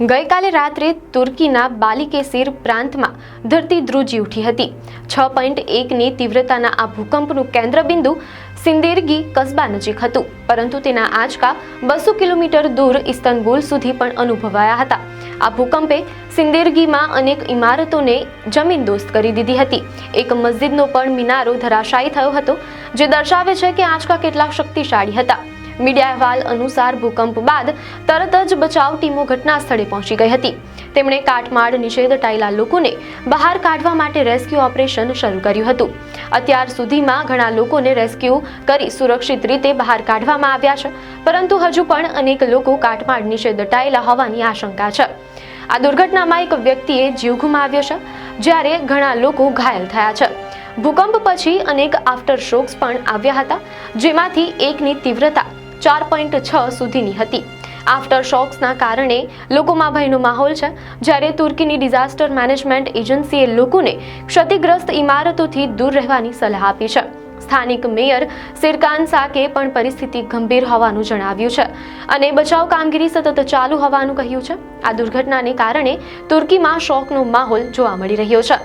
ગઈકાલે રાત્રે તુર્કીના બાલિકેસિર પ્રાંતમાં ધરતી ધ્રુજી ઉઠી હતી। 6.1ની તીવ્રતાના આ ભૂકંપનું કેન્દ્રબિંદુ સિન્દેરગી કસ્બા નજીક હતું, પરંતુ તેના આંચકા 200 કિલોમીટર દૂર ઇસ્તંબુલ સુધી પણ અનુભવાયા હતા। આ ભૂકંપે સિન્દેરગીમાં અનેક ઇમારતોને જમીનદોસ્ત કરી દીધી હતી। એક મસ્જિદનો પણ મિનારો ધરાશાયી થયો હતો, જે દર્શાવે છે કે આંચકા કેટલા શક્તિશાળી હતા। મીડિયા અહેવાલ અનુસાર ભૂકંપ બાદ તરત જ બચાવ ટીમો ઘટના સ્થળે પહોંચી ગઈ હતી। તેમણે કાટમાળ નીચે દટાયેલા લોકોને બહાર કાઢવા માટે રેસ્ક્યુ ઓપરેશન શરૂ કર્યું હતું। અત્યાર સુધીમાં ઘણા લોકોને રેસ્ક્યુ કરી સુરક્ષિત રીતે બહાર કાઢવામાં આવ્યા છે, પરંતુ હજુ પણ અનેક લોકો કાટમાળ નીચે દટાયેલા હોવાની આશંકા છે। આ દુર્ઘટનામાં એક વ્યક્તિએ જીવ ગુમાવ્યો છે, જ્યારે ઘણા લોકો ઘાયલ થયા છે। ભૂકંપ પછી અનેક આફ્ટર શોક્સ પણ આવ્યા હતા, જેમાંથી એકની તીવ્રતા 4.6 સુધીની હતી। આફ્ટર શોક્સના કારણે લોકોમાં ભયનો માહોલ છે, જ્યારે તુર્કીની ડિઝાસ્ટર મેનેજમેન્ટ એજન્સીએ લોકોને ક્ષતિગ્રસ્ત ઇમારતોથી દૂર રહેવાની સલાહ આપી છે। સ્થાનિક મેયર સિરકાન સાકે પણ પરિસ્થિતિ ગંભીર હોવાનું જણાવ્યું છે અને બચાવ કામગીરી સતત ચાલુ હોવાનું કહ્યું છે। આ દુર્ઘટનાને કારણે તુર્કીમાં શોકનો માહોલ જોવા મળી રહ્યો છે।